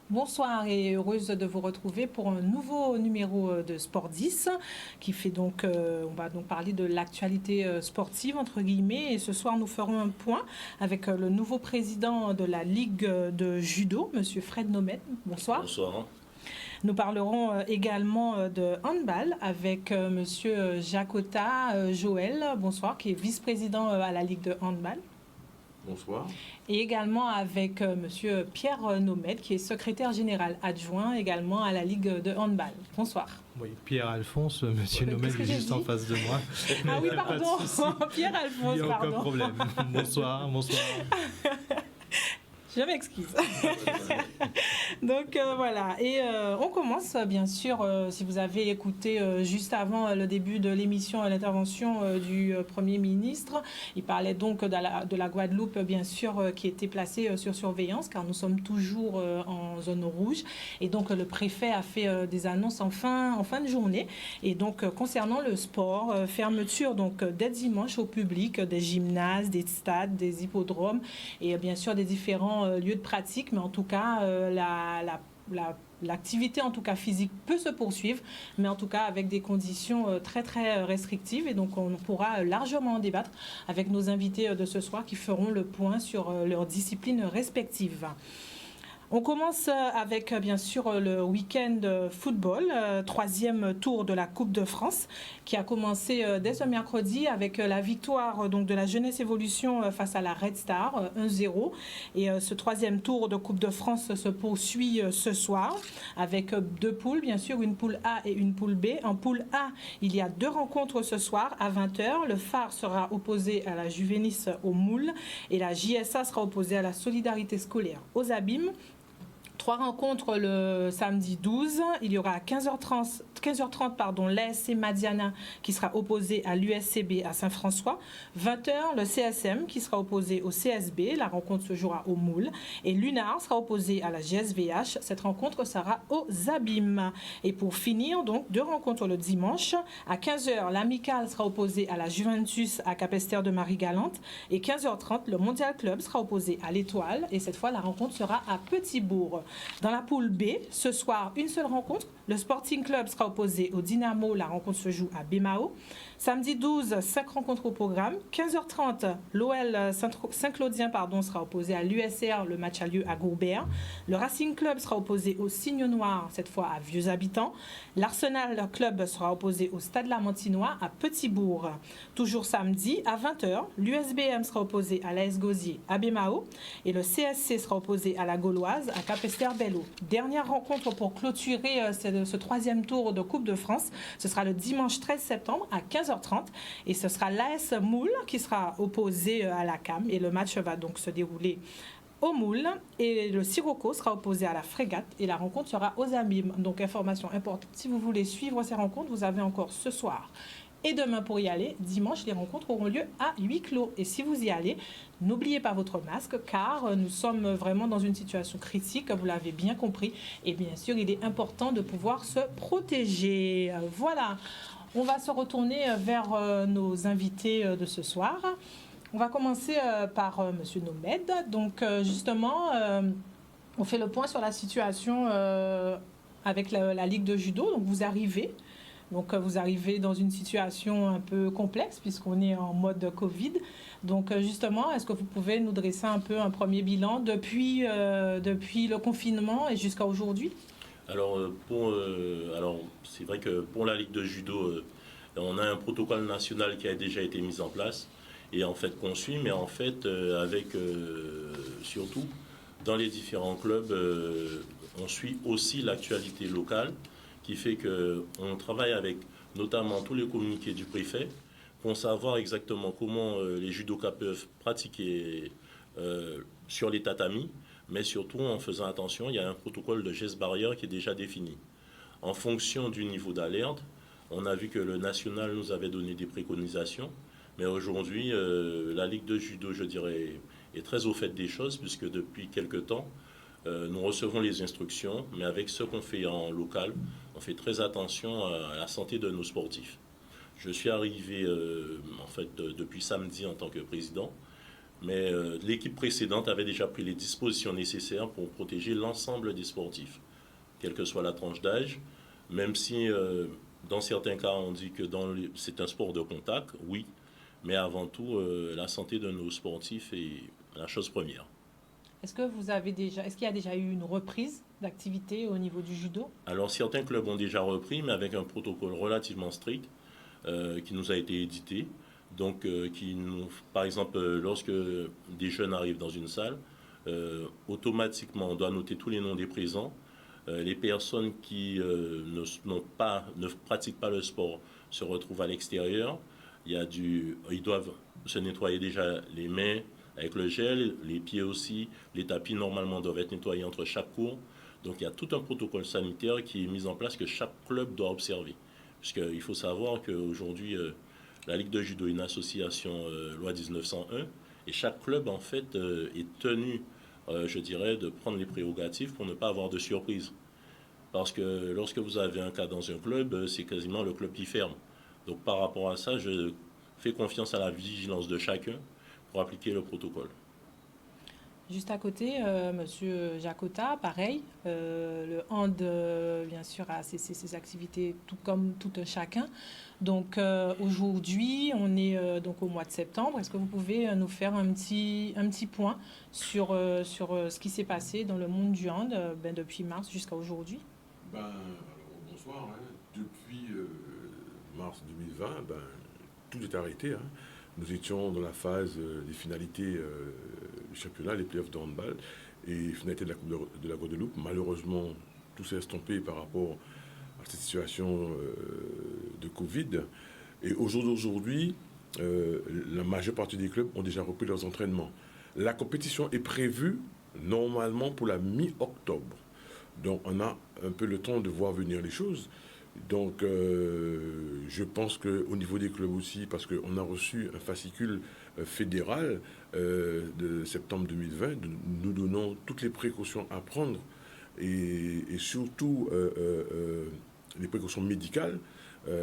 Bonsoir et heureuse de vous retrouver pour un nouveau numéro de Sport 10 qui fait donc, on va donc parler de l'actualité sportive entre guillemets, et ce soir nous ferons un point avec le nouveau président de la Ligue de judo, Monsieur Fred Nomed. Bonsoir. Bonsoir. Nous parlerons également de handball avec Monsieur Jacota Joël, bonsoir, qui est vice-président à la Ligue de handball. Bonsoir. Et également avec Monsieur Pierre Nomed, qui est secrétaire général adjoint également à la Ligue de handball. Bonsoir. Oui, Pierre-Alphonse, Monsieur Nomed est juste en face de moi. Ah oui, pardon, Pierre-Alphonse, il n'y a pardon. aucun problème. Bonsoir, bonsoir. Je m'excuse. Donc voilà, et on commence bien sûr, si vous avez écouté juste avant le début de l'émission, l'intervention du Premier ministre, il parlait donc de la Guadeloupe bien sûr qui était placée sur surveillance car nous sommes toujours en zone rouge, et donc le préfet a fait des annonces en fin de journée, et donc concernant le sport, fermeture donc dès dimanche au public des gymnases, des stades, des hippodromes et bien sûr des différents lieux de pratique, mais en tout cas l'activité en tout cas physique peut se poursuivre, mais en tout cas avec des conditions très très restrictives, et donc on pourra largement en débattre avec nos invités de ce soir qui feront le point sur leurs disciplines respectives. On commence avec bien sûr le week-end football, troisième tour de la Coupe de France qui a commencé dès ce mercredi avec la victoire donc de la Jeunesse Évolution face à la Red Star 1-0, et ce troisième tour de Coupe de France se poursuit ce soir avec deux poules, bien sûr une poule A et une poule B. En poule A, il y a deux rencontres ce soir à 20h. Le Phare sera opposé à la Juvenis au Moule et la JSA sera opposée à la Solidarité Scolaire aux Abîmes. Trois rencontres le samedi 12. Il y aura à 15h30 l'ASC Madiana qui sera opposé à l'USCB à Saint-François. 20h, le CSM qui sera opposé au CSB. La rencontre se jouera au Moule. Et l'UNAR sera opposé à la GSVH. Cette rencontre sera aux Abîmes. Et pour finir, donc, deux rencontres le dimanche. À 15h, l'Amicale sera opposé à la Juventus à Capesterre de Marie-Galante. Et 15h30, le Mondial Club sera opposé à l'Étoile. Et cette fois, la rencontre sera à Petit-Bourg. Dans la poule B, ce soir, une seule rencontre. Le Sporting Club sera opposé au Dynamo. La rencontre se joue à Bémao. Samedi 12, 5 rencontres au programme. 15h30, l'OL Saint-Claudien sera opposé à l'USR. Le match a lieu à Gourbert. Le Racing Club sera opposé au Cygne Noir, cette fois à Vieux Habitants. L'Arsenal Club sera opposé au Stade Lamantinois à Petit-Bourg. Toujours samedi, à 20h, l'USBM sera opposé à l'AS Gosier à Bémao. Et le CSC sera opposé à la Gauloise à Capesterre-Belle-Eau. Dernière rencontre pour clôturer ce troisième tour de Coupe de France. Ce sera le dimanche 13 septembre à 15h30. Et ce sera l'AS Moule qui sera opposé à la CAM. Et le match va donc se dérouler au Moule. Et le Sirocco sera opposé à la Frégate. Et la rencontre sera aux Abîmes. Donc information importante. Si vous voulez suivre ces rencontres, vous avez encore ce soir et demain pour y aller. Dimanche, les rencontres auront lieu à huis clos. Et si vous y allez, n'oubliez pas votre masque car nous sommes vraiment dans une situation critique, vous l'avez bien compris. Et bien sûr, il est important de pouvoir se protéger. Voilà, on va se retourner vers nos invités de ce soir. On va commencer par Monsieur Nomed. Donc justement, on fait le point sur la situation avec la Ligue de judo. Donc vous arrivez dans une situation un peu complexe puisqu'on est en mode Covid. Donc justement, est-ce que vous pouvez nous dresser un peu un premier bilan depuis le confinement et jusqu'à aujourd'hui ? Alors, c'est vrai que pour la Ligue de judo, on a un protocole national qui a déjà été mis en place et en fait qu'on suit, mais en fait avec surtout dans les différents clubs, on suit aussi l'actualité locale, qui fait qu'on travaille avec notamment tous les communiqués du préfet pour savoir exactement comment les judokas peuvent pratiquer sur les tatamis, mais surtout en faisant attention, il y a un protocole de gestes barrières qui est déjà défini. En fonction du niveau d'alerte, on a vu que le national nous avait donné des préconisations, mais aujourd'hui, la Ligue de judo, je dirais, est très au fait des choses, puisque depuis quelque temps, nous recevons les instructions, mais avec ce qu'on fait en local, on fait très attention à la santé de nos sportifs. Je suis arrivé depuis samedi en tant que président, mais l'équipe précédente avait déjà pris les dispositions nécessaires pour protéger l'ensemble des sportifs, quelle que soit la tranche d'âge, même si dans certains cas on dit que c'est un sport de contact, oui, mais avant tout la santé de nos sportifs est la chose première. Est-ce qu'il y a déjà eu une reprise d'activité au niveau du judo? Alors certains clubs ont déjà repris, mais avec un protocole relativement strict qui nous a été édité. Donc, par exemple, lorsque des jeunes arrivent dans une salle, automatiquement, on doit noter tous les noms des présents. Les personnes qui ne pratiquent pas le sport se retrouvent à l'extérieur. Ils doivent se nettoyer déjà les mains avec le gel, les pieds aussi. Les tapis, normalement, doivent être nettoyés entre chaque cours. Donc, il y a tout un protocole sanitaire qui est mis en place que chaque club doit observer. Puisqu'il faut savoir qu'aujourd'hui, la Ligue de judo est une association loi 1901 et chaque club, en fait, est tenu, je dirais, de prendre les prérogatives pour ne pas avoir de surprise. Parce que lorsque vous avez un cas dans un club, c'est quasiment le club qui ferme. Donc, par rapport à ça, je fais confiance à la vigilance de chacun pour appliquer le protocole. Juste à côté, Monsieur Jacota, pareil, le hand, bien sûr, a ses activités tout comme tout un chacun. Donc aujourd'hui, on est donc au mois de septembre. Est-ce que vous pouvez nous faire un petit point sur ce qui s'est passé dans le monde du hand depuis mars jusqu'à aujourd'hui? Alors, bonsoir. Depuis mars 2020, tout est arrêté. Nous étions dans la phase des finalités du championnat, les playoffs de handball et finalité de la Coupe de la Guadeloupe. Malheureusement, tout s'est estompé par rapport à cette situation de Covid. Et au jour d'aujourd'hui, la majeure partie des clubs ont déjà repris leurs entraînements. La compétition est prévue normalement pour la mi-octobre. Donc on a un peu le temps de voir venir les choses. Donc je pense qu'au niveau des clubs aussi, parce qu'on a reçu un fascicule fédéral de septembre 2020, nous donnons toutes les précautions à prendre et surtout les précautions médicales,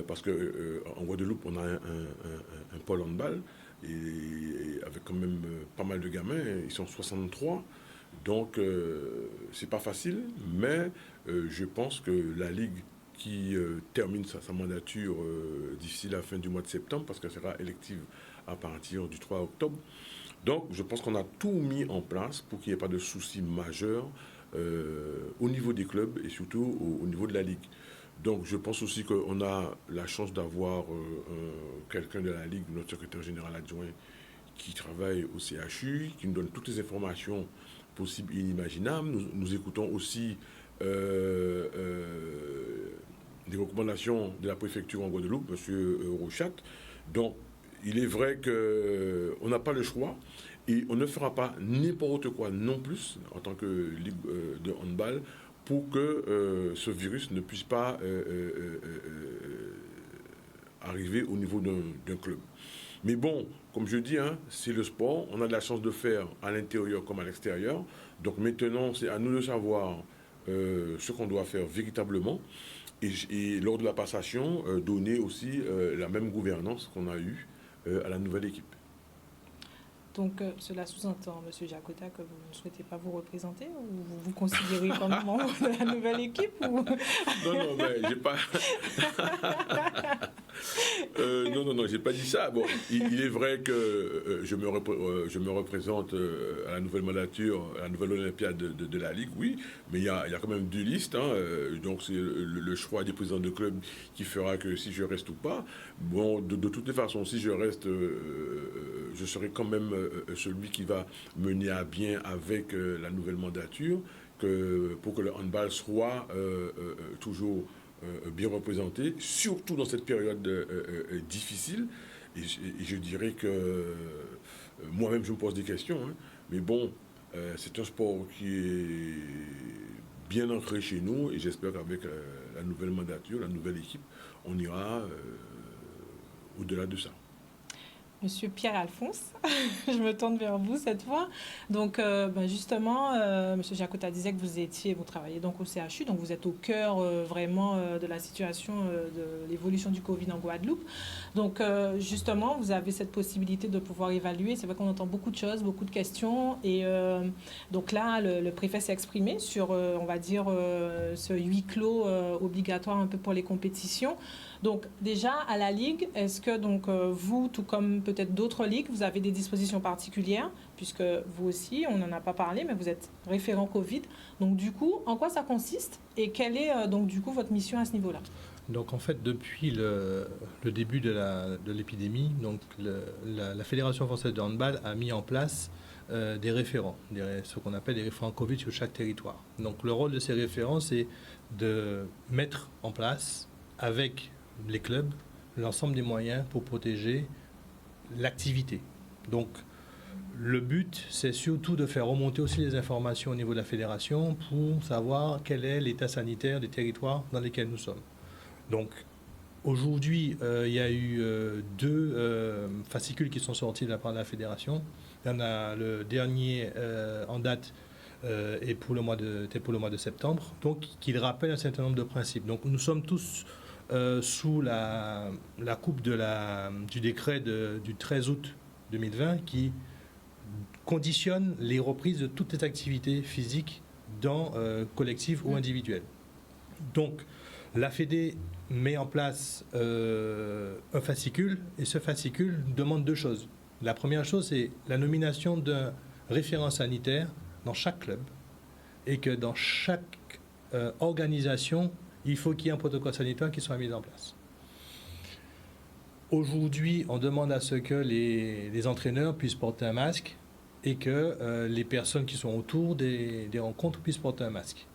parce qu'en Guadeloupe, on a un pôle handball et avec quand même pas mal de gamins, ils sont 63. Donc c'est pas facile, mais je pense que la Ligue qui termine sa mandature d'ici la fin du mois de septembre, parce qu'elle sera élective à partir du 3 octobre. Donc, je pense qu'on a tout mis en place pour qu'il n'y ait pas de soucis majeurs au niveau des clubs et surtout au niveau de la Ligue. Donc, je pense aussi qu'on a la chance d'avoir quelqu'un de la Ligue, notre secrétaire général adjoint, qui travaille au CHU, qui nous donne toutes les informations possibles et inimaginables. Nous écoutons aussi des recommandations de la préfecture en Guadeloupe, M. Rochat. Donc, il est vrai qu'on n'a pas le choix et on ne fera pas n'importe quoi non plus en tant que ligue de handball pour que ce virus ne puisse pas arriver au niveau d'un club. Mais bon, comme je dis, c'est le sport, on a de la chance de faire à l'intérieur comme à l'extérieur. Donc maintenant, c'est à nous de savoir ce qu'on doit faire véritablement et lors de la passation, donner aussi la même gouvernance qu'on a eue à la nouvelle équipe. Donc cela sous-entend, M. Jacota, que vous ne souhaitez pas vous représenter ou vous vous considérez comme membre de la nouvelle équipe ou... Non, mais j'ai pas... non, j'ai pas dit ça. Bon, il est vrai que je me représente à la nouvelle mandature, à la nouvelle Olympiade de la Ligue, oui, mais il y a quand même 2 listes, donc c'est le choix des présidents de club qui fera que si je reste ou pas. Bon, de toutes les façons, si je reste, je serai quand même celui qui va mener à bien avec la nouvelle mandature, pour que le handball soit toujours bien représenté, surtout dans cette période difficile. Et je dirais que moi-même, je me pose des questions, mais bon, c'est un sport qui est bien ancré chez nous et j'espère qu'avec la nouvelle mandature, la nouvelle équipe, on ira au-delà de ça. Monsieur Pierre-Alphonse, je me tourne vers vous cette fois. Donc, justement, Monsieur Jakota disait que vous travaillez donc au CHU, donc vous êtes au cœur vraiment de la situation de l'évolution du Covid en Guadeloupe. Donc, justement, vous avez cette possibilité de pouvoir évaluer. C'est vrai qu'on entend beaucoup de choses, beaucoup de questions. Et donc là, le préfet s'est exprimé sur, on va dire, ce huis clos obligatoire un peu pour les compétitions. Donc déjà, à la Ligue, est-ce que donc, vous, tout comme peut-être d'autres ligues, vous avez des dispositions particulières, puisque vous aussi, on n'en a pas parlé, mais vous êtes référent Covid. Donc du coup, en quoi ça consiste et quelle est donc du coup votre mission à ce niveau-là? Donc en fait, depuis le début de l'épidémie, donc la Fédération française de handball a mis en place des référents, ce qu'on appelle des référents Covid sur chaque territoire. Donc le rôle de ces référents, c'est de mettre en place avec les clubs l'ensemble des moyens pour protéger l'activité. Donc le but, c'est surtout de faire remonter aussi les informations au niveau de la fédération pour savoir quel est l'état sanitaire des territoires dans lesquels nous sommes. Donc aujourd'hui, il y a eu deux fascicules qui sont sortis de la part de la fédération. Il y en a le dernier en date et pour le mois de septembre, donc qui rappelle un certain nombre de principes. Donc nous sommes tous sous la coupe du décret du 13 août 2020 qui conditionne les reprises de toutes les activités physiques collectives ou individuelles. Donc la Fédé met en place un fascicule et ce fascicule demande deux choses. La première chose, c'est la nomination d'un référent sanitaire dans chaque club et que dans chaque organisation, il faut qu'il y ait un protocole sanitaire qui soit mis en place. Aujourd'hui, on demande à ce que les entraîneurs puissent porter un masque et que les personnes qui sont autour des rencontres puissent porter un masque.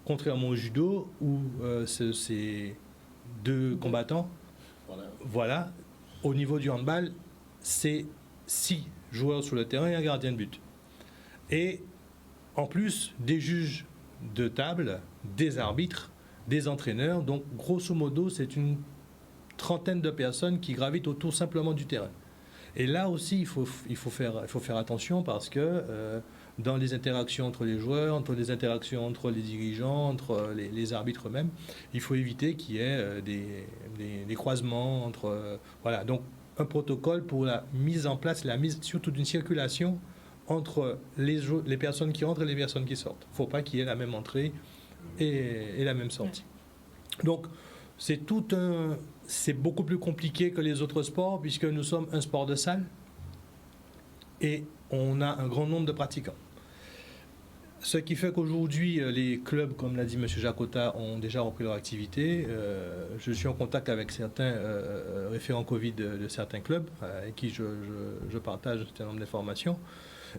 Contrairement au judo, où c'est deux combattants, voilà, au niveau du handball, c'est 6 joueurs sur le terrain et un gardien de but. Et en plus, des juges de table, des arbitres, des entraîneurs. Donc, grosso modo, c'est une trentaine de personnes qui gravitent autour simplement du terrain. Et là aussi, il faut faire attention parce que dans les interactions entre les joueurs, entre les interactions entre les dirigeants, entre les arbitres eux-mêmes, il faut éviter qu'il y ait des croisements entre... voilà, donc un protocole pour la mise en place, la mise surtout d'une circulation entre les personnes qui entrent et les personnes qui sortent. Il ne faut pas qu'il y ait la même entrée et la même sortie. Donc, c'est beaucoup plus compliqué que les autres sports puisque nous sommes un sport de salle et on a un grand nombre de pratiquants. Ce qui fait qu'aujourd'hui, les clubs, comme l'a dit M. Jakota, ont déjà repris leur activité. Je suis en contact avec certains référents Covid de certains clubs avec qui je partage un certain nombre d'informations.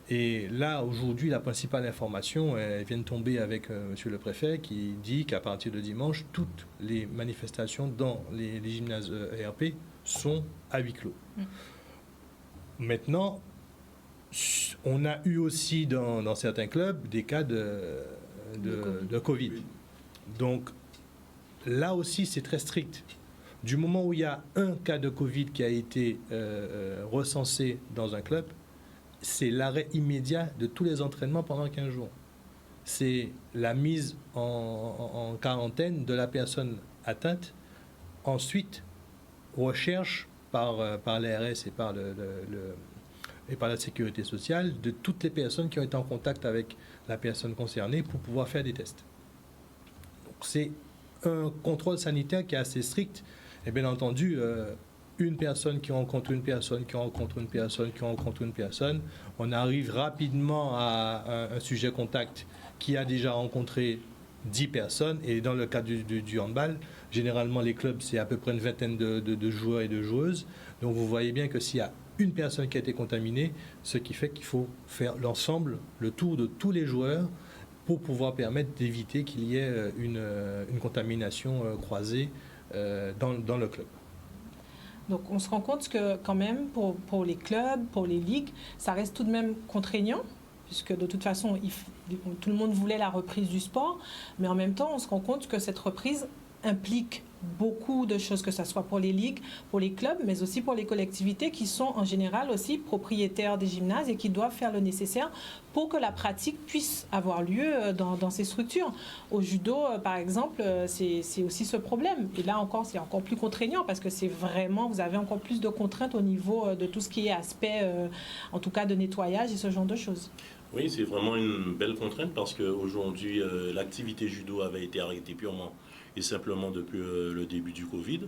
Et là, aujourd'hui, la principale information, elle vient de tomber avec Monsieur le Préfet qui dit qu'à partir de dimanche, toutes les manifestations dans les gymnases ERP sont à huis clos. Maintenant, on a eu aussi dans certains clubs des cas de Covid. Donc là aussi, c'est très strict. Du moment où il y a un cas de Covid qui a été recensé dans un club, c'est l'arrêt immédiat de tous les entraînements pendant 15 jours. C'est la mise en quarantaine de la personne atteinte. Ensuite, recherche par l'ARS et par la sécurité sociale de toutes les personnes qui ont été en contact avec la personne concernée pour pouvoir faire des tests. Donc c'est un contrôle sanitaire qui est assez strict. Et bien entendu, une personne qui rencontre une personne, qui rencontre une personne, qui rencontre une personne, on arrive rapidement à un sujet contact qui a déjà rencontré 10 personnes. Et dans le cas du handball, généralement les clubs, c'est à peu près une vingtaine de joueurs et de joueuses. Donc vous voyez bien que s'il y a une personne qui a été contaminée, ce qui fait qu'il faut faire l'ensemble, le tour de tous les joueurs pour pouvoir permettre d'éviter qu'il y ait une contamination croisée dans le club. Donc on se rend compte que quand même pour les clubs, pour les ligues, ça reste tout de même contraignant, puisque de toute façon tout le monde voulait la reprise du sport, mais en même temps on se rend compte que cette reprise implique beaucoup de choses, que ce soit pour les ligues, pour les clubs, mais aussi pour les collectivités qui sont en général aussi propriétaires des gymnases et qui doivent faire le nécessaire pour que la pratique puisse avoir lieu dans ces structures. Au judo, par exemple, c'est aussi ce problème. Et là encore, c'est encore plus contraignant parce que c'est vraiment, vous avez encore plus de contraintes au niveau de tout ce qui est aspect, en tout cas de nettoyage et ce genre de choses. Oui, c'est vraiment une belle contrainte parce qu'aujourd'hui, l'activité judo avait été arrêtée purement et simplement depuis le début du Covid,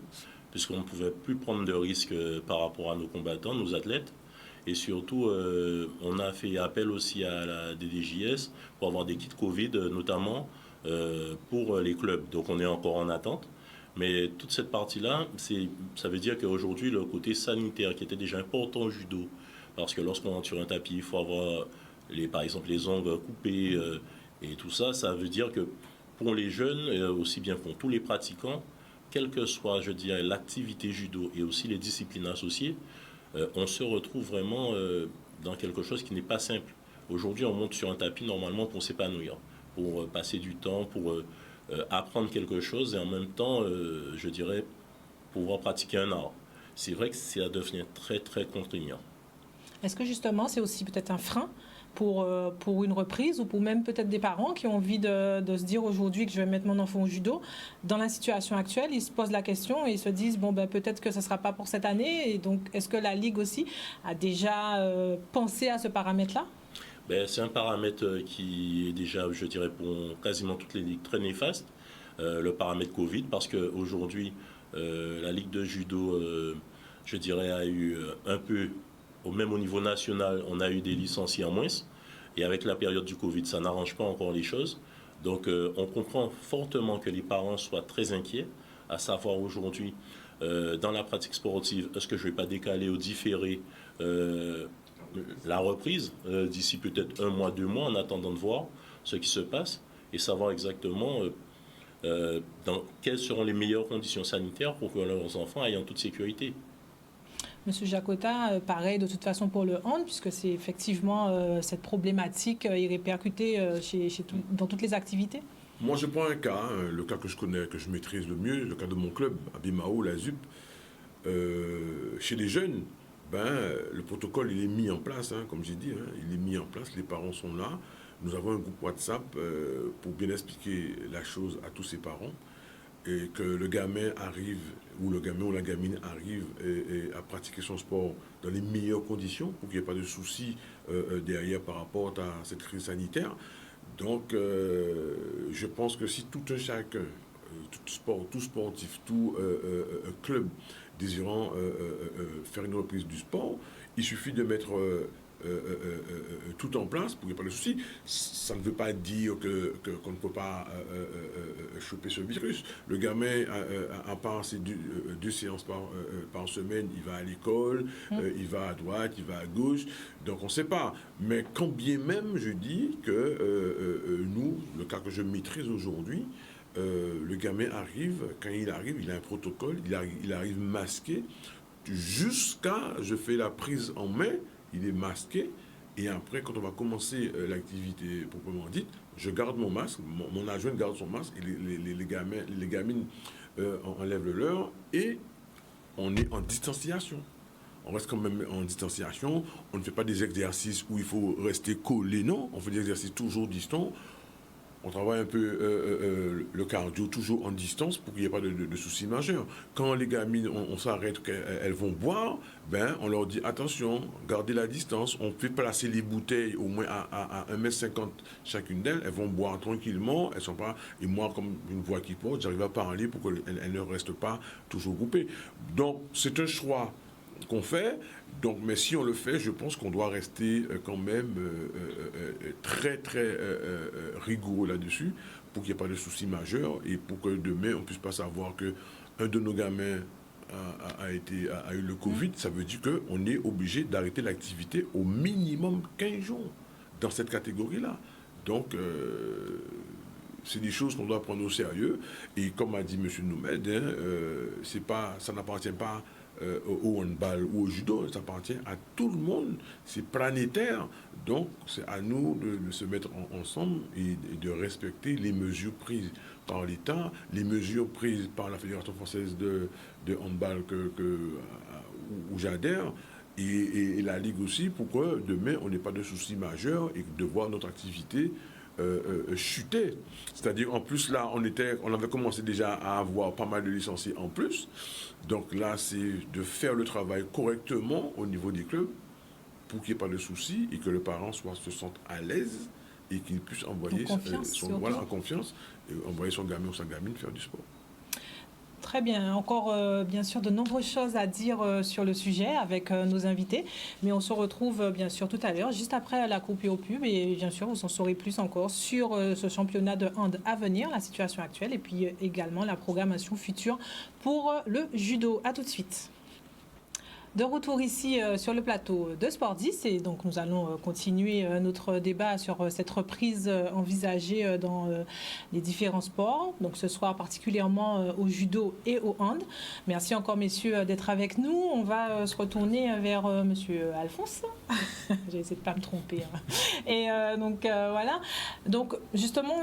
puisqu'on ne pouvait plus prendre de risques par rapport à nos combattants, nos athlètes. Et surtout, on a fait appel aussi à la DDJS pour avoir des kits Covid, notamment pour les clubs. Donc on est encore en attente. Mais toute cette partie-là, ça veut dire qu'aujourd'hui, le côté sanitaire qui était déjà important au judo, parce que lorsqu'on entre sur un tapis, il faut avoir, par exemple, les ongles coupés et tout ça, ça veut dire que pour les jeunes, aussi bien pour tous les pratiquants, quelle que soit, je dirais, l'activité judo et aussi les disciplines associées, on se retrouve vraiment dans quelque chose qui n'est pas simple. Aujourd'hui, on monte sur un tapis normalement pour s'épanouir, pour passer du temps, pour apprendre quelque chose et en même temps, je dirais, pouvoir pratiquer un art. C'est vrai que ça devient très, très contraignant. Est-ce que justement, c'est aussi peut-être un frein pour une reprise ou pour même peut-être des parents qui ont envie de se dire aujourd'hui que je vais mettre mon enfant au judo. Dans la situation actuelle, ils se posent la question et ils se disent bon, ben, peut-être que ce ne sera pas pour cette année. Et donc, est-ce que la Ligue aussi a déjà pensé à ce paramètre-là? Ben, c'est un paramètre qui est déjà, je dirais, pour quasiment toutes les ligues très néfaste, le paramètre Covid, parce qu'aujourd'hui, la Ligue de judo, je dirais, a eu un peu, même au niveau national, on a eu des licenciés en moins. Et avec la période du Covid, ça n'arrange pas encore les choses. Donc, on comprend fortement que les parents soient très inquiets, à savoir aujourd'hui, dans la pratique sportive, est-ce que je ne vais pas décaler ou différer la reprise d'ici peut-être 1 mois, 2 mois, en attendant de voir ce qui se passe et savoir exactement dans quelles seront les meilleures conditions sanitaires pour que leurs enfants aillent en toute sécurité. Monsieur Jacota, pareil de toute façon pour le hand, puisque c'est effectivement cette problématique est répercutée dans toutes les activités. Moi, je prends un cas, le cas que je connais, que je maîtrise le mieux, le cas de mon club, Abimao, la ZUP. Chez les jeunes, le protocole il est mis en place, comme j'ai dit, il est mis en place, les parents sont là. Nous avons un groupe WhatsApp pour bien expliquer la chose à tous ses parents. Et que le gamin arrive, ou le gamin ou la gamine arrive à pratiquer son sport dans les meilleures conditions, pour qu'il n'y ait pas de soucis derrière par rapport à cette crise sanitaire. Donc, je pense que si tout un chacun, tout sportif, tout club désirant faire une reprise du sport, il suffit de mettre tout en place pour qu'il n'y ait pas de soucis. Ça ne veut pas dire qu'on ne peut pas choper ce virus. Le gamin, à part ces 2 séances par semaine, il va à l'école, il va à droite, il va à gauche, donc on ne sait pas. Mais quand bien même, je dis que nous, le cas que je maîtrise aujourd'hui, le gamin arrive, quand il arrive, il a un protocole, il arrive masqué, jusqu'à, je fais la prise en main, il est masqué, et après, quand on va commencer l'activité proprement dite, je garde mon masque, mon adjoint garde son masque, et les gamines enlèvent le leur, et on est en distanciation. On reste quand même en distanciation, on ne fait pas des exercices où il faut rester collé, non, on fait des exercices toujours distants. On travaille un peu le cardio toujours en distance pour qu'il n'y ait pas de soucis majeurs. Quand les gamines, on s'arrête, qu'elles vont boire, on leur dit attention, gardez la distance. On fait placer les bouteilles au moins à 1,50 m chacune d'elles. Elles vont boire tranquillement. Elles sont pas, et moi, comme une voix qui porte, j'arrive à parler pour qu'elles ne restent pas toujours groupées. Donc, c'est un choix qu'on fait. Donc, mais si on le fait, je pense qu'on doit rester quand même très, très rigoureux là-dessus pour qu'il n'y ait pas de soucis majeurs et pour que demain, on ne puisse pas savoir qu'un de nos gamins a eu le Covid. Ça veut dire qu'on est obligé d'arrêter l'activité au minimum 15 jours dans cette catégorie-là. Donc, c'est des choses qu'on doit prendre au sérieux. Et comme a dit M. Noumed, ça n'appartient pas au handball ou au judo, ça appartient à tout le monde, c'est planétaire, donc c'est à nous de se mettre ensemble et de respecter les mesures prises par l'État, les mesures prises par la Fédération française de handball où j'adhère, et la Ligue aussi, pour que demain, on n'ait pas de soucis majeurs et de voir notre activité chuter. C'est-à-dire, en plus, là, on avait commencé déjà à avoir pas mal de licenciés en plus. Donc là, c'est de faire le travail correctement au niveau des clubs pour qu'il n'y ait pas de soucis et que le parent se sente à l'aise et qu'il puisse envoyer en confiance, envoyer son gamin ou sa gamine faire du sport. Très bien. Encore, bien sûr, de nombreuses choses à dire sur le sujet avec nos invités. Mais on se retrouve, bien sûr, tout à l'heure, juste après la coupure au pub. Et bien sûr, vous en saurez plus encore sur ce championnat de hand à venir, la situation actuelle, et puis également la programmation future pour le judo. À tout de suite. De retour ici sur le plateau de Sport 10 et donc nous allons continuer notre débat sur cette reprise envisagée dans les différents sports, donc ce soir particulièrement au judo et au hand. Merci encore messieurs d'être avec nous. On va se retourner vers monsieur Alphonse. J'ai essayé de ne pas me tromper. Hein. Et donc voilà. Donc justement,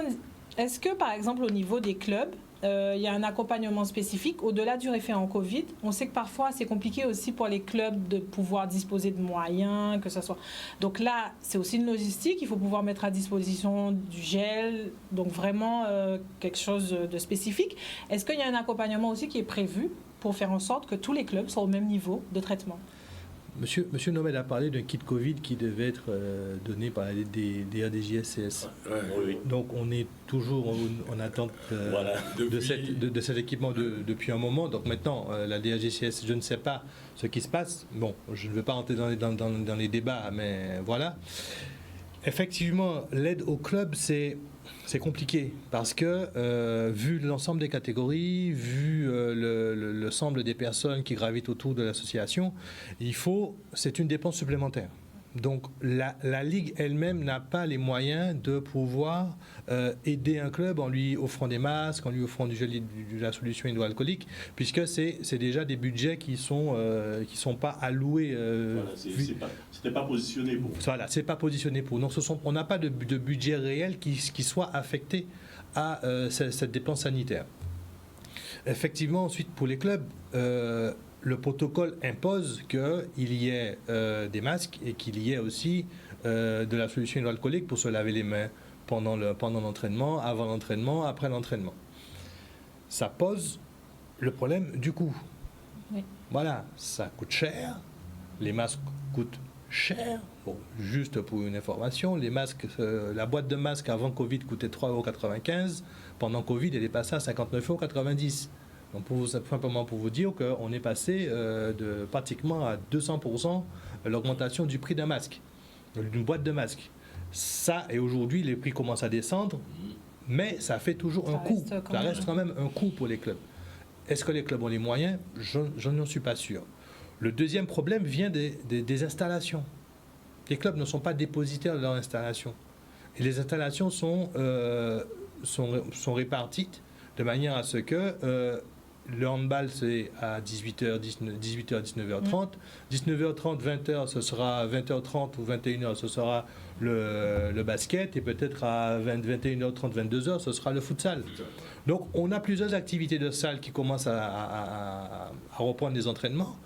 est-ce que par exemple au niveau des clubs, il y a un accompagnement spécifique au-delà du référent Covid. On sait que parfois c'est compliqué aussi pour les clubs de pouvoir disposer de moyens, que ce soit. Donc là, c'est aussi une logistique. Il faut pouvoir mettre à disposition du gel, donc vraiment quelque chose de spécifique. Est-ce qu'il y a un accompagnement aussi qui est prévu pour faire en sorte que tous les clubs soient au même niveau de traitement? Monsieur Nomel a parlé d'un kit Covid qui devait être donné par des RDJSCS. Oui. Donc on est toujours en attente de cet équipement depuis un moment. Donc maintenant, la DRGCS, je ne sais pas ce qui se passe. Bon, je ne veux pas rentrer dans les débats, mais voilà. Effectivement, l'aide au club, c'est compliqué parce que vu l'ensemble des catégories, vu l'ensemble des personnes qui gravitent autour de l'association, c'est une dépense supplémentaire. Donc la Ligue elle-même n'a pas les moyens de pouvoir aider un club en lui offrant des masques, en lui offrant de la solution hydroalcoolique, puisque c'est déjà des budgets qui sont pas alloués. C'était pas positionné pour. Voilà, c'est pas positionné pour. Donc on n'a pas de budget réel qui soit affecté à cette dépense sanitaire. Effectivement, ensuite pour les clubs. Le protocole impose qu'il y ait des masques et qu'il y ait aussi de la solution hydroalcoolique pour se laver les mains pendant l'entraînement, avant l'entraînement, après l'entraînement. Ça pose le problème du coût. Oui. Voilà, ça coûte cher, les masques coûtent cher. Bon, juste pour une information, les masques, la boîte de masques avant Covid coûtait 3,95 €. Pendant Covid, elle est passée à 59,90 €. Donc simplement pour vous dire qu'on est passé de pratiquement à 200% l'augmentation du prix d'un masque, d'une boîte de masques. Ça, et aujourd'hui, les prix commencent à descendre, mais ça fait toujours un coût. Ça reste quand même un coût pour les clubs. Est-ce que les clubs ont les moyens? Je n'en suis pas sûr. Le deuxième problème vient des installations. Les clubs ne sont pas dépositaires de leurs installations. Et les installations sont réparties de manière à ce que le handball, c'est à 18h, 19h30. 19h30, 20h, ce sera 20h30 ou 21h, ce sera le basket. Et peut-être à 21h30, 22h, ce sera le futsal. Donc, on a plusieurs activités de salle qui commencent à reprendre des entraînements.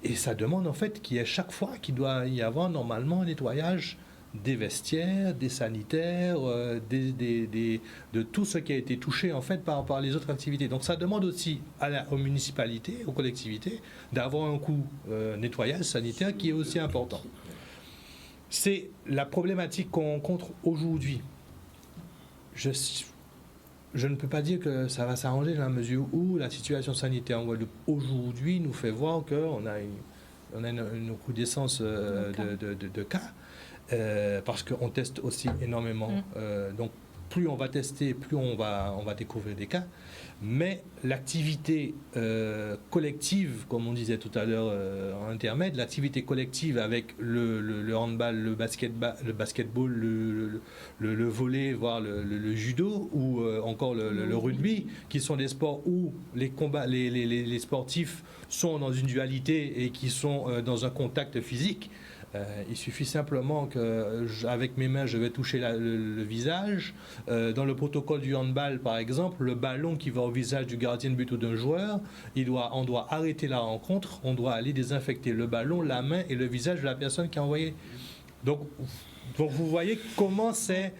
Et ça demande en fait qu'il y ait chaque fois qu'il doit y avoir normalement un nettoyage des vestiaires, des sanitaires, de tout ce qui a été touché en fait par les autres activités. Donc ça demande aussi aux municipalités, aux collectivités, d'avoir un coût nettoyage sanitaire qui est aussi important. C'est la problématique qu'on rencontre aujourd'hui. Je ne peux pas dire que ça va s'arranger dans la mesure où la situation sanitaire en Guadeloupe aujourd'hui nous fait voir qu'on a une recrudescence de cas. Parce qu'on teste aussi énormément. Donc, plus on va tester, plus on va découvrir des cas. Mais l'activité collective, comme on disait tout à l'heure en intermède, l'activité collective avec le handball, le basketball, le volley, voire le judo ou encore le rugby, qui sont des sports où les sportifs sont dans une dualité et qui sont dans un contact physique. Il suffit simplement que, avec mes mains, je vais toucher le visage. Dans le protocole du handball, par exemple, le ballon qui va au visage du gardien de but ou d'un joueur, on doit arrêter la rencontre, on doit aller désinfecter le ballon, la main et le visage de la personne qui a envoyé. Donc vous voyez comment c'est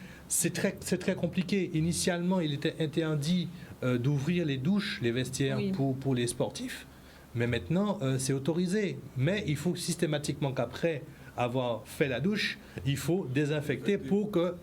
très compliqué. Initialement, il était interdit d'ouvrir les douches, les vestiaires pour les sportifs. Mais maintenant, c'est autorisé. Mais il faut systématiquement qu'après avoir fait la douche, il faut désinfecter pour que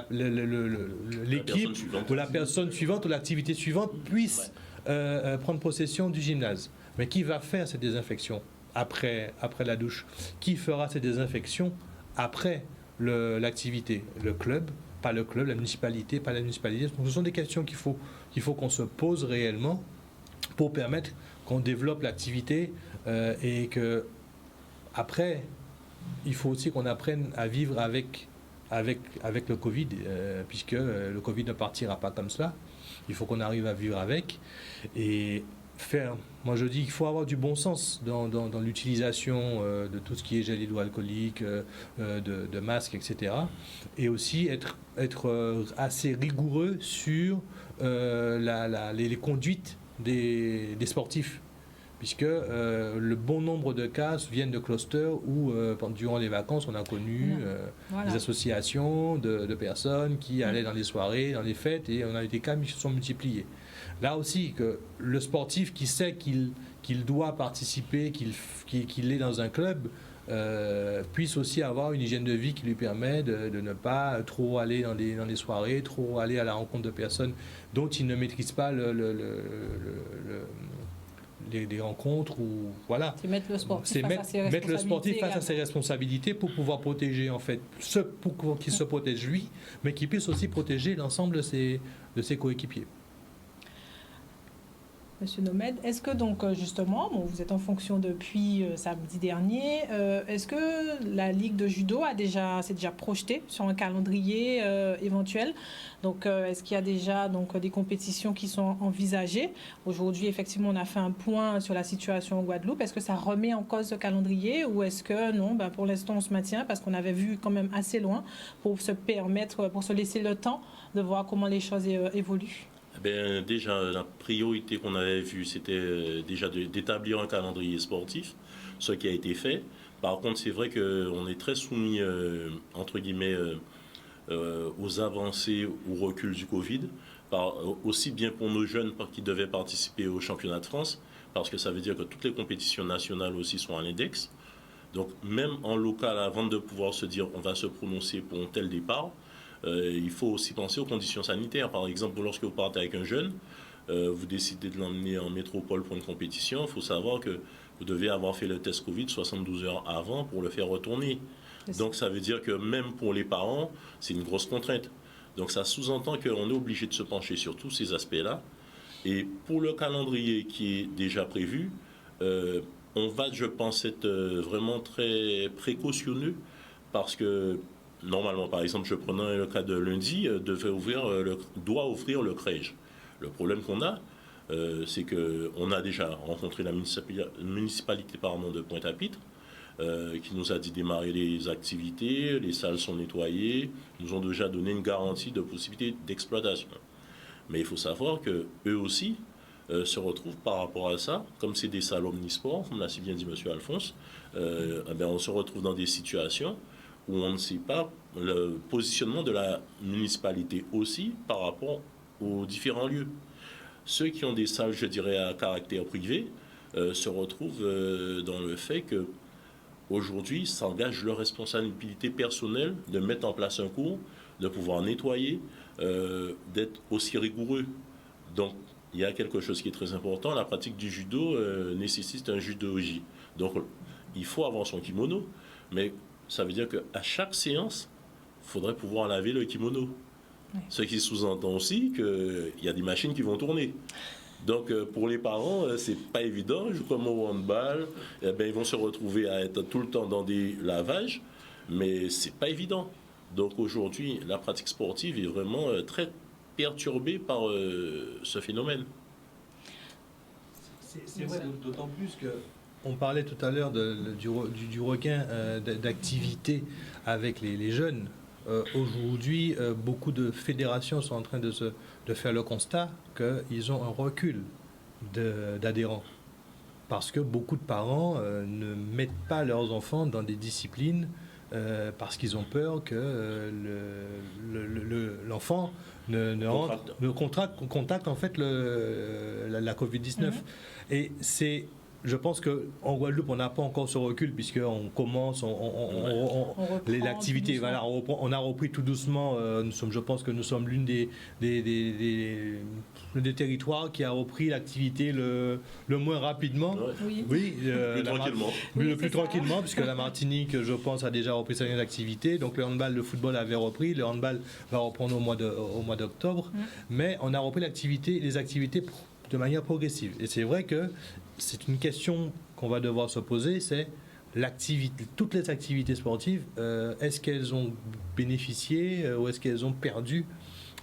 l'équipe ou la personne suivante ou l'activité suivante puisse prendre possession du gymnase. Mais qui va faire cette désinfection après la douche? Qui fera cette désinfection après l'activité? Le club, pas le club, la municipalité, pas la municipalité. Donc, ce sont des questions qu'il faut qu'on se pose réellement pour permettre qu'on développe l'activité et que après, il faut aussi qu'on apprenne à vivre avec le Covid, puisque le Covid ne partira pas comme cela. Il faut qu'on arrive à vivre avec et moi je dis qu'il faut avoir du bon sens dans l'utilisation de tout ce qui est gel hydroalcoolique, de masques, etc. Et aussi être assez rigoureux sur les conduites des sportifs, puisque le bon nombre de cas viennent de clusters où, durant les vacances, on a connu des associations de personnes qui allaient dans les soirées, dans les fêtes, et on a eu des cas qui se sont multipliés. Là aussi, que le sportif qui sait qu'il doit participer, qu'il est dans un club, puisse aussi avoir une hygiène de vie qui lui permet de ne pas trop aller dans les soirées, trop aller à la rencontre de personnes dont il ne maîtrise pas les rencontres, ou voilà. C'est mettre le sportif face à ses responsabilités pour pouvoir protéger en fait pour qu'il se protège lui, mais qu'il puisse aussi protéger l'ensemble de ses coéquipiers. Monsieur Nomède, est-ce que donc justement, vous êtes en fonction depuis samedi dernier, est-ce que la Ligue de judo s'est déjà projetée sur un calendrier éventuel? Donc est-ce qu'il y a déjà des compétitions qui sont envisagées? Aujourd'hui, effectivement, on a fait un point sur la situation en Guadeloupe. Est-ce que ça remet en cause ce calendrier, ou est-ce que non, pour l'instant on se maintient parce qu'on avait vu quand même assez loin pour se laisser le temps de voir comment les choses évoluent? Déjà, la priorité qu'on avait vue, c'était déjà d'établir un calendrier sportif, ce qui a été fait. Par contre, c'est vrai qu'on est très soumis, entre guillemets, aux avancées ou reculs du Covid, aussi bien pour nos jeunes qui devaient participer au championnat de France, parce que ça veut dire que toutes les compétitions nationales aussi sont à l'index. Donc, même en local, avant de pouvoir se dire on va se prononcer pour un tel départ, il faut aussi penser aux conditions sanitaires. Par exemple, lorsque vous partez avec un jeune, vous décidez de l'emmener en métropole pour une compétition, il faut savoir que vous devez avoir fait le test Covid 72 heures avant pour le faire retourner. Donc ça veut dire que même pour les parents, c'est une grosse contrainte. Donc ça sous-entend qu'on est obligé de se pencher sur tous ces aspects-là. Et pour le calendrier qui est déjà prévu, on va, je pense, être vraiment très précautionneux, parce que normalement, par exemple, je prenais le cas de lundi, doit ouvrir le CREJ. Le problème qu'on a, c'est qu'on a déjà rencontré la municipalité de Pointe-à-Pitre, qui nous a dit démarrer les activités, les salles sont nettoyées, nous ont déjà donné une garantie de possibilité d'exploitation. Mais il faut savoir qu'eux aussi se retrouvent par rapport à ça, comme c'est des salles omnisports, comme l'a si bien dit M. Alphonse, on se retrouve dans des situations où on ne sait pas le positionnement de la municipalité aussi par rapport aux différents lieux. Ceux qui ont des salles, je dirais, à caractère privé, se retrouvent dans le fait que aujourd'hui s'engagent leur responsabilité personnelle de mettre en place un cours, de pouvoir nettoyer, d'être aussi rigoureux. Donc, il y a quelque chose qui est très important. La pratique du judo nécessite un judo-oji. Donc, il faut avoir son kimono, mais ça veut dire qu'à chaque séance, il faudrait pouvoir laver le kimono. Oui. Ce qui sous-entend aussi qu'il y a des machines qui vont tourner. Donc, pour les parents, c'est pas évident. Comme au handball, ils vont se retrouver à être tout le temps dans des lavages, mais c'est pas évident. Donc, aujourd'hui, la pratique sportive est vraiment très perturbée par ce phénomène. C'est vrai, d'autant plus que on parlait tout à l'heure du regain d'activité avec les jeunes. Aujourd'hui, beaucoup de fédérations sont en train de faire le constat qu'ils ont un recul d'adhérents. Parce que beaucoup de parents ne mettent pas leurs enfants dans des disciplines parce qu'ils ont peur que l'enfant contacte en fait la Covid-19. Et je pense qu'en Guadeloupe, on n'a pas encore ce recul puisqu'on commence, l'activité. Voilà, on a repris tout doucement. Je pense que nous sommes l'une des territoires qui a repris l'activité le moins rapidement. Oui, le plus tranquillement, puisque la Martinique, je pense, a déjà repris sa activité. Donc le handball, le football avait repris. Le handball va reprendre au mois d'octobre. Mais on a repris les activités de manière progressive. Et c'est vrai que c'est une question qu'on va devoir se poser, c'est toutes les activités sportives, est-ce qu'elles ont bénéficié ou est-ce qu'elles ont perdu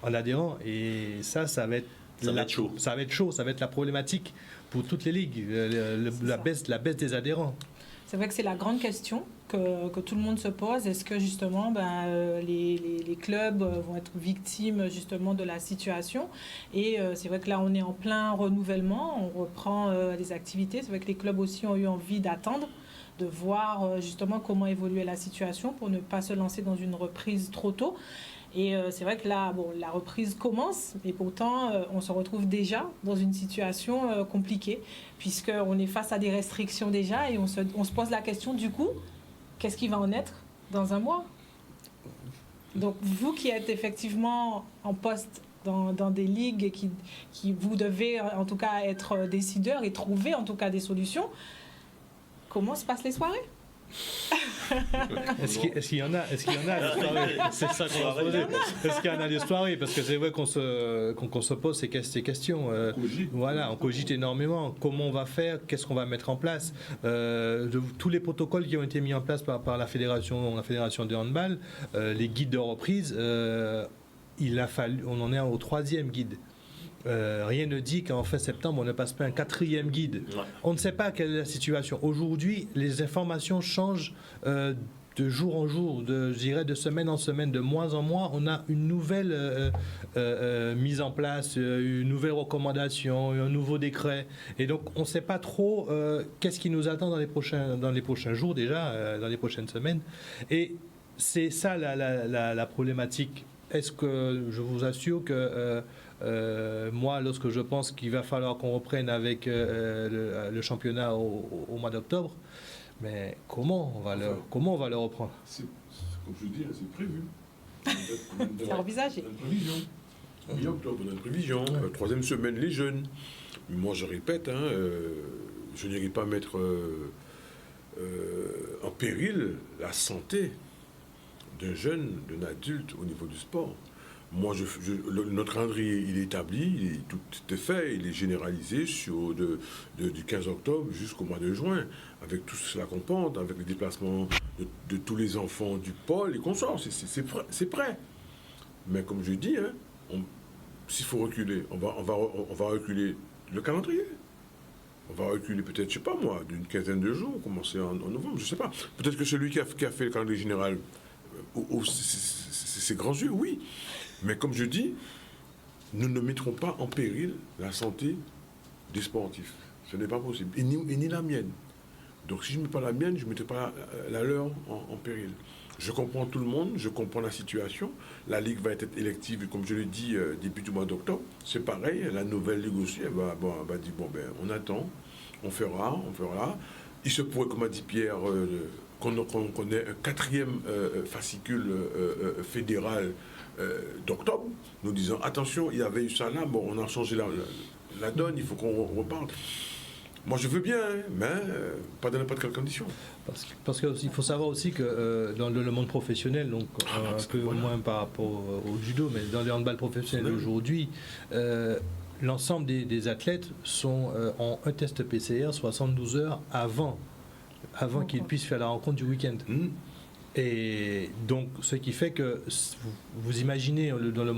en adhérents? Et ça va être chaud. Ça va être la problématique pour toutes les ligues, la baisse des adhérents. C'est vrai que c'est la grande question que tout le monde se pose. Est-ce que justement les clubs vont être victimes justement de la situation? Et c'est vrai que là on est en plein renouvellement, on reprend les activités. C'est vrai que les clubs aussi ont eu envie d'attendre, de voir justement comment évoluer la situation pour ne pas se lancer dans une reprise trop tôt. Et c'est vrai que là, la reprise commence, et pourtant, on se retrouve déjà dans une situation compliquée, puisqu'on est face à des restrictions déjà, et on se pose la question, du coup, qu'est-ce qui va en être dans un mois? Donc, vous qui êtes effectivement en poste dans des ligues qui vous devez en tout cas être décideurs et trouver en tout cas des solutions, comment se passent les soirées? Est-ce qu'il y en a des soirées? C'est ça qu'on va poser. Est-ce qu'il y en a des soirées? Parce que c'est vrai qu'on se pose ces questions. On cogite énormément. Comment on va faire? Qu'est-ce qu'on va mettre en place? Tous les protocoles qui ont été mis en place par la fédération de handball, les guides de reprise, on en est au 3e guide. Rien ne dit qu'en fin septembre, on ne passe pas un 4e guide. Ouais. On ne sait pas quelle est la situation. Aujourd'hui, les informations changent de jour en jour, je dirais de semaine en semaine, de mois en mois. On a une nouvelle mise en place, une nouvelle recommandation, un nouveau décret. Et donc, on ne sait pas trop qu'est-ce qui nous attend dans les prochains jours déjà, dans les prochaines semaines. Et c'est ça la problématique. Est-ce que je vous assure que moi, lorsque je pense qu'il va falloir qu'on reprenne avec le championnat au mois d'octobre, mais comment on va le reprendre? Comme je dis, c'est prévu. C'est envisagé. Mi-octobre, on a une prévision. 3e semaine, les jeunes. Moi, je répète, je n'irai pas mettre en péril la santé d'un jeune, d'un adulte au niveau du sport. Moi, notre calendrier, il est établi, tout est fait, il est généralisé du 15 octobre jusqu'au mois de juin, avec tout cela qu'on compte, avec les déplacements de tous les enfants du pôle et consorts. C'est prêt. Mais comme je dis, s'il faut reculer, on va reculer le calendrier. On va reculer peut-être, je ne sais pas moi, d'une quinzaine de jours, commencer en novembre, je ne sais pas. Peut-être que celui qui a fait le calendrier général, c'est grands yeux, oui. Mais comme je dis, nous ne mettrons pas en péril la santé des sportifs. Ce n'est pas possible. Et ni la mienne. Donc si je ne mets pas la mienne, je ne mettrai pas la leur en péril. Je comprends tout le monde, je comprends la situation. La Ligue va être élective, comme je l'ai dit, début du mois d'octobre. C'est pareil, la nouvelle Ligue aussi, elle va dire, on attend, on fera. Il se pourrait, comme a dit Pierre, qu'on ait un 4e fascicule fédéral d'octobre, nous disant attention, il y avait eu ça là, on a changé la donne, il faut qu'on reparle. Moi je veux bien, mais pas dans n'importe quelle condition. Parce qu'il faut savoir aussi que dans le monde professionnel, donc un peu moins par rapport au judo, mais dans le handball professionnel aujourd'hui, l'ensemble des athlètes sont en un test PCR 72 heures avant qu'ils puissent faire la rencontre du week-end. Et donc, ce qui fait que vous imaginez dans le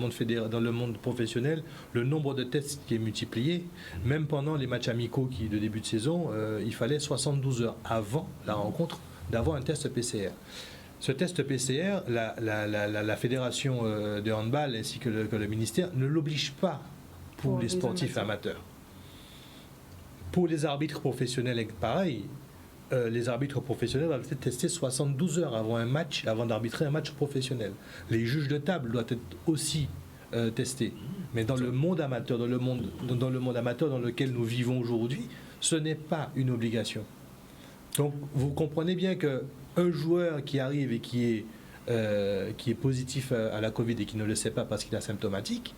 monde professionnel le nombre de tests qui est multiplié. Même pendant les matchs amicaux de début de saison, il fallait 72 heures avant la rencontre d'avoir un test PCR. Ce test PCR, la fédération de handball ainsi que le ministère ne l'oblige pas pour les sportifs amateurs. Pour les arbitres professionnels, pareil. Les arbitres professionnels doivent être testés 72 heures avant d'arbitrer un match professionnel. Les juges de table doivent être aussi testés. Mais dans le monde amateur, dans le monde amateur dans lequel nous vivons aujourd'hui, ce n'est pas une obligation. Donc vous comprenez bien qu'un joueur qui arrive et qui est positif à la Covid et qui ne le sait pas parce qu'il est asymptomatique,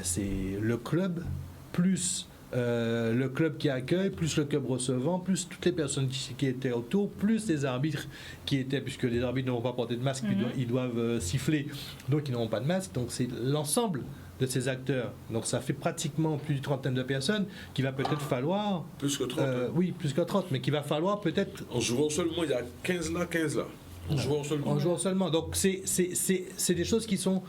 c'est le club plus le club qui accueille, plus le club recevant, plus toutes les personnes qui étaient autour, plus les arbitres qui étaient, puisque les arbitres n'auront pas porté de masque, ils doivent siffler, donc ils n'auront pas de masque. Donc c'est l'ensemble de ces acteurs. Donc ça fait pratiquement plus d'une trentaine de personnes qu'il va peut-être falloir... Plus que 30. Oui, plus que 30, mais qu'il va falloir peut-être... En jouant seulement, il y a 15 là, 15 là. En jouant seulement. Donc c'est des choses qui sont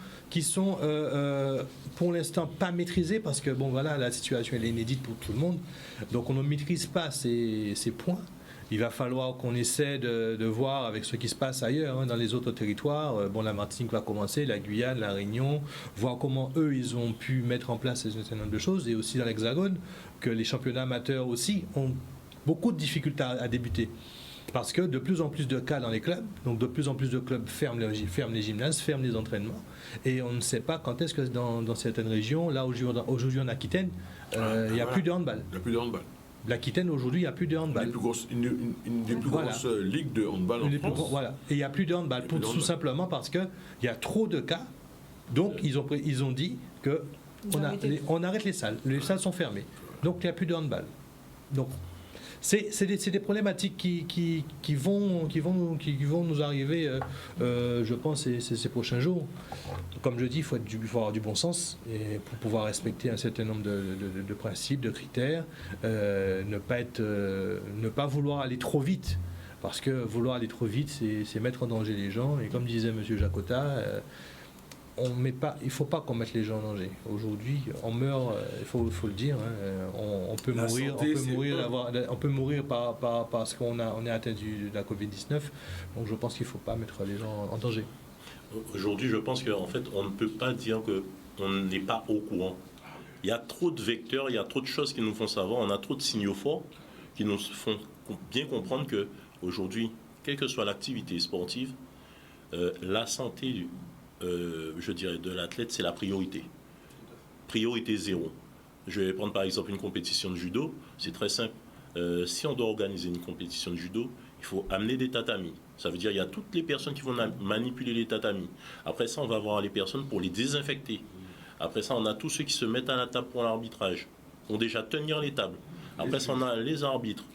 pour l'instant pas maîtrisées parce que bon voilà, la situation elle est inédite pour tout le monde. Donc on ne maîtrise pas ces points. Il va falloir qu'on essaie de voir avec ce qui se passe ailleurs, dans les autres territoires. La Martinique va commencer, la Guyane, la Réunion, voir comment eux ils ont pu mettre en place un certain nombre de choses, et aussi dans l'Hexagone que les championnats amateurs aussi ont beaucoup de difficultés à débuter. Parce que de plus en plus de cas dans les clubs, donc de plus en plus de clubs ferment les gymnases, ferment les entraînements, et on ne sait pas quand est-ce que dans certaines régions, là aujourd'hui en Aquitaine, il n'y a plus de handball. Il n'y a plus de handball. L'Aquitaine aujourd'hui, il n'y a plus de handball. Une des plus grosses ligues de handball en France. Voilà, et il n'y a plus de handball, tout simplement parce qu'il y a trop de cas, donc ils ont dit qu'on arrête les salles sont fermées, donc il n'y a plus de handball. Donc, c'est des problématiques qui vont nous arriver, je pense, ces prochains jours. Comme je dis, il faut avoir du bon sens et pour pouvoir respecter un certain nombre de principes, de critères, ne pas vouloir aller trop vite. Parce que vouloir aller trop vite, c'est mettre en danger les gens. Et comme disait M. Jacota, il ne faut pas qu'on mette les gens en danger. Aujourd'hui, on meurt, il faut le dire, on peut mourir parce qu'on est atteint de la Covid-19. Donc je pense qu'il ne faut pas mettre les gens en danger. Aujourd'hui, je pense qu'en fait, on ne peut pas dire qu'on n'est pas au courant. Il y a trop de vecteurs, il y a trop de choses qui nous font savoir, on a trop de signaux forts qui nous font bien comprendre qu'aujourd'hui, quelle que soit l'activité sportive, la santé je dirais, de l'athlète, c'est la priorité. Priorité zéro. Je vais prendre par exemple une compétition de judo. C'est très simple. Si on doit organiser une compétition de judo, il faut amener des tatamis. Ça veut dire qu'il y a toutes les personnes qui vont manipuler les tatamis. Après ça, on va avoir les personnes pour les désinfecter. Après ça, on a tous ceux qui se mettent à la table pour l'arbitrage, qui vont déjà tenir les tables. Après ça, on a les arbitres.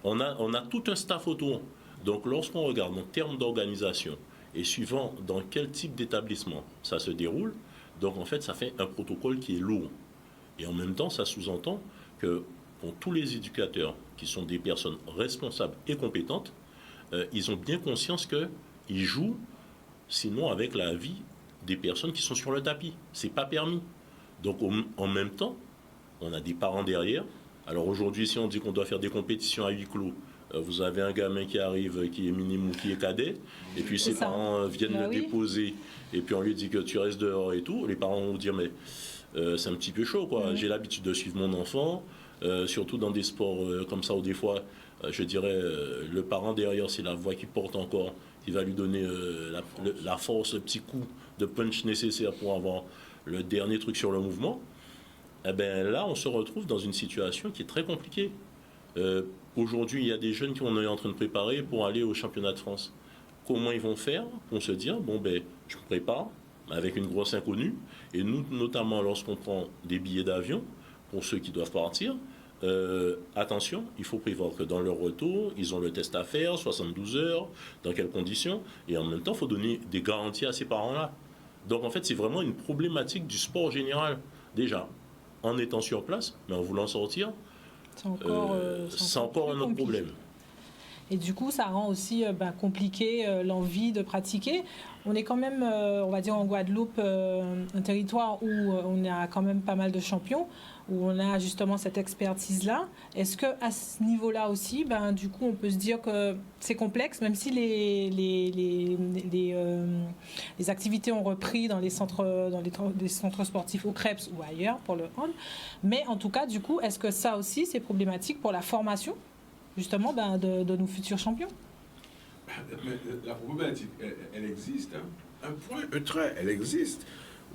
On a tout un staff autour. Donc lorsqu'on regarde en termes d'organisation, et suivant dans quel type d'établissement ça se déroule, donc en fait ça fait un protocole qui est lourd. Et en même temps ça sous-entend que pour tous les éducateurs qui sont des personnes responsables et compétentes, ils ont bien conscience qu'ils jouent sinon avec la vie des personnes qui sont sur le tapis. C'est pas permis. Donc en même temps, on a des parents derrière. Alors aujourd'hui, si on dit qu'on doit faire des compétitions à huis clos, vous avez un gamin qui arrive, qui est minime ou qui est cadet, et puis ses parents viennent le déposer, et puis on lui dit que tu restes dehors et tout. Les parents vont dire, mais c'est un petit peu chaud, quoi. J'ai l'habitude de suivre mon enfant, surtout dans des sports comme ça, où des fois, je dirais, le parent derrière, c'est la voix qui porte encore, qui va lui donner la force, le petit coup de punch nécessaire pour avoir le dernier truc sur le mouvement. Eh bien là, on se retrouve dans une situation qui est très compliquée. Aujourd'hui, il y a des jeunes qu'on est en train de préparer pour aller au championnat de France. Comment ils vont faire pour se dire, bon ben, je me prépare avec une grosse inconnue. Et nous, notamment lorsqu'on prend des billets d'avion, pour ceux qui doivent partir, attention, il faut prévoir que dans leur retour, ils ont le test à faire, 72 heures, dans quelles conditions. Et en même temps, il faut donner des garanties à ces parents-là. Donc en fait, c'est vraiment une problématique du sport général. Déjà, en étant sur place, mais en voulant sortir, c'est encore un autre problème. Et du coup, ça rend aussi compliqué l'envie de pratiquer. On est quand même, on va dire en Guadeloupe, un territoire où on a quand même pas mal de champions, où on a justement cette expertise-là. Est-ce qu'à ce niveau-là aussi, du coup, on peut se dire que c'est complexe, même si les activités ont repris dans les centres sportifs au Creps ou ailleurs pour le hand. Mais en tout cas, du coup, est-ce que ça aussi, c'est problématique pour la formation, justement, de nos futurs champions? Mais la problématique, elle existe. Hein. Un point, un trait, elle existe.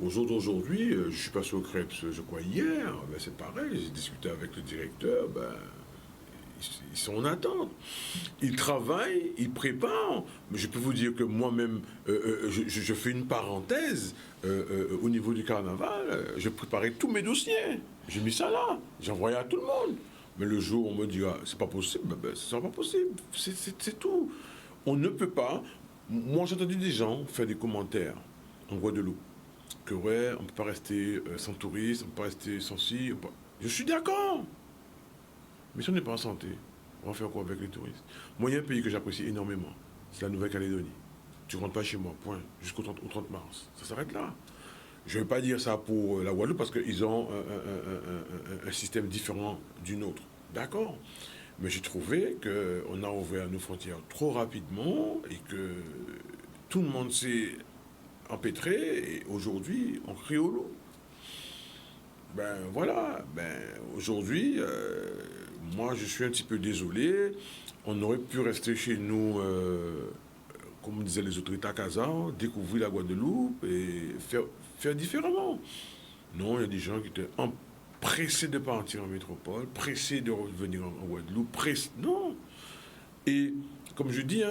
Aujourd'hui, je ne suis passé au Creps, je crois, hier. C'est pareil, j'ai discuté avec le directeur. Ils sont en attente. Ils travaillent, ils préparent. Mais je peux vous dire que moi-même, je fais une parenthèse. Au niveau du carnaval, je préparais tous mes dossiers. J'ai mis ça là. J'ai envoyé à tout le monde. Mais le jour où on me dit, c'est pas possible, ce sera pas possible. C'est tout. On ne peut pas. Moi, j'ai entendu des gens faire des commentaires en Guadeloupe que ouais, on ne peut pas rester sans tourisme, on ne peut pas rester sans ci. Je suis d'accord. Mais si on n'est pas en santé, on va faire quoi avec les touristes? Moi, il y a un pays que j'apprécie énormément. C'est la Nouvelle-Calédonie. Tu ne rentres pas chez moi, point. Jusqu'au 30 mars. Ça s'arrête là. Je ne vais pas dire ça pour la Guadeloupe parce qu'ils ont un système différent du nôtre. D'accord. Mais j'ai trouvé qu'on a ouvert nos frontières trop rapidement et que tout le monde s'est empêtré et aujourd'hui on crie au loup. Aujourd'hui, moi je suis un petit peu désolé. On aurait pu rester chez nous, comme disaient les autorités à Kazan, découvrir la Guadeloupe et faire différemment. Non, il y a des gens qui étaient pressés de partir en métropole, pressés de revenir en Guadeloupe, non. Et comme je dis,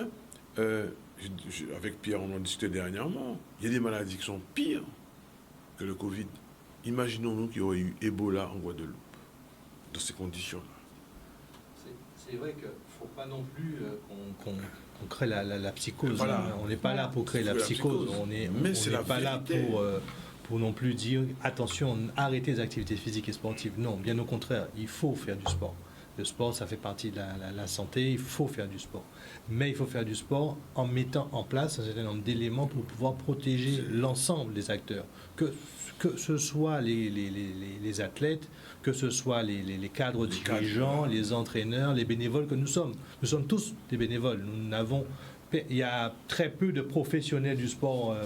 avec Pierre, on en discutait dernièrement, il y a des maladies qui sont pires que le Covid. Imaginons-nous qu'il y aurait eu Ebola en Guadeloupe, dans ces conditions-là. C'est vrai qu'il ne faut pas non plus qu'on crée la psychose. Voilà. Hein. On n'est pas là pour créer la psychose. On n'est pas là pour non plus dire attention, arrêtez les activités physiques et sportives. Non, bien au contraire, il faut faire du sport. Le sport, ça fait partie de la santé, il faut faire du sport. Mais il faut faire du sport en mettant en place un certain nombre d'éléments pour pouvoir protéger l'ensemble des acteurs. Que ce soit les athlètes, que ce soit les cadres dirigeants, les entraîneurs, les bénévoles que nous sommes. Nous sommes tous des bénévoles. Il y a très peu de professionnels du sport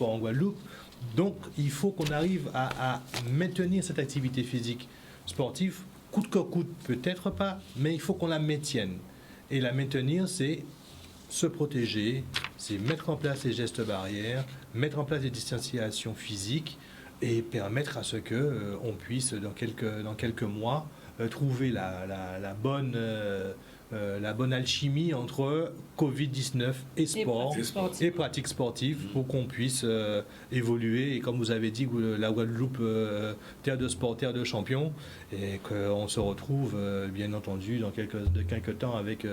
en Guadeloupe. Donc, il faut qu'on arrive à maintenir cette activité physique sportive, coûte que coûte, peut-être pas, mais il faut qu'on la maintienne. Et la maintenir, c'est se protéger, c'est mettre en place les gestes barrières, mettre en place les distanciations physiques et permettre à ce que on puisse, dans quelques mois, trouver la bonne alchimie entre Covid-19 et sport et pratiques sportives pour qu'on puisse évoluer. Et comme vous avez dit, la Guadeloupe, terre de sport, terre de champions, et qu'on se retrouve bien entendu dans quelques temps avec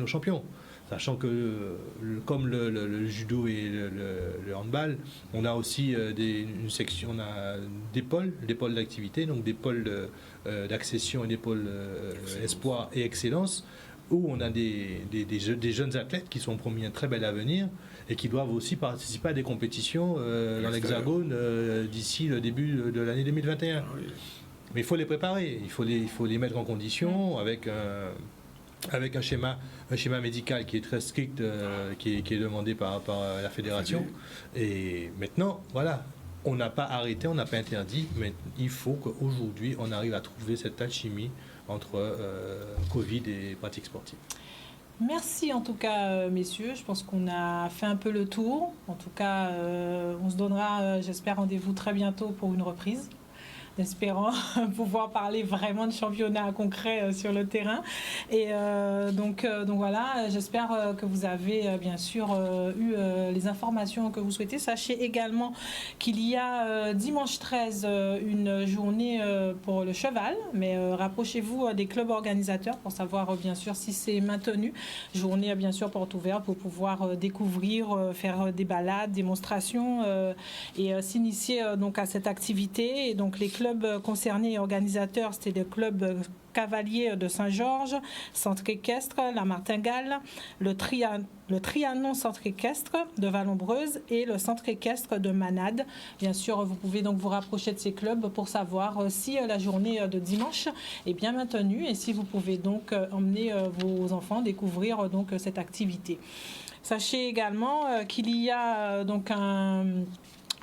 nos champions. Sachant que, comme le judo et le handball, on a aussi une section, on a des pôles d'activité, donc des pôles d'accession et des pôles espoir et excellence, où on a des jeunes athlètes qui sont promis un très bel avenir et qui doivent aussi participer à des compétitions dans l'Hexagone d'ici le début de l'année 2021. Ah oui. Mais il faut les préparer, il faut les mettre en condition avec un schéma médical qui est très strict, qui est demandé par la fédération. Et maintenant, voilà, on n'a pas arrêté, on n'a pas interdit, mais il faut qu'aujourd'hui, on arrive à trouver cette alchimie entre Covid et pratiques sportives. Merci en tout cas, messieurs. Je pense qu'on a fait un peu le tour. En tout cas, on se donnera, j'espère, rendez-vous très bientôt pour une reprise, espérant pouvoir parler vraiment de championnat concret sur le terrain. Et donc voilà, j'espère que vous avez bien sûr eu les informations que vous souhaitez. Sachez également qu'il y a dimanche 13 une journée pour le cheval, mais rapprochez-vous des clubs organisateurs pour savoir bien sûr si c'est maintenu. Journée bien sûr porte ouverte pour pouvoir découvrir, faire des balades, démonstrations et s'initier donc à cette activité. Et donc les clubs clubs concernés et organisateurs, c'était le club Cavalier de Saint-Georges, Centre équestre, la Martingale, le Trianon Centre équestre de Vallombreuse et le Centre équestre de Manade. Bien sûr, vous pouvez donc vous rapprocher de ces clubs pour savoir si la journée de dimanche est bien maintenue et si vous pouvez donc emmener vos enfants découvrir donc cette activité. Sachez également qu'il y a donc un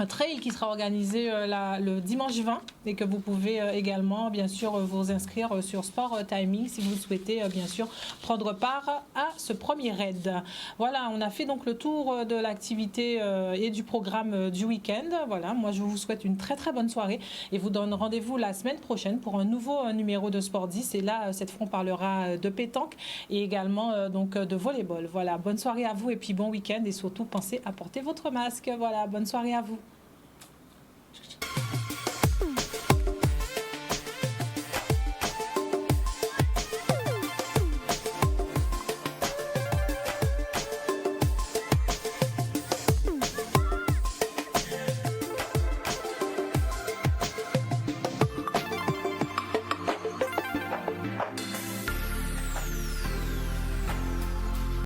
trail qui sera organisé le dimanche 20 et que vous pouvez également bien sûr vous inscrire sur Sport Timing si vous souhaitez bien sûr prendre part à ce premier raid. Voilà, on a fait donc le tour de l'activité et du programme du week-end. Voilà, moi je vous souhaite une très très bonne soirée et vous donne rendez-vous la semaine prochaine pour un nouveau numéro de Sport 10 et là cette fois on parlera de pétanque et également donc de volleyball. Voilà, bonne soirée à vous et puis bon week-end et surtout pensez à porter votre masque. Voilà, bonne soirée à vous.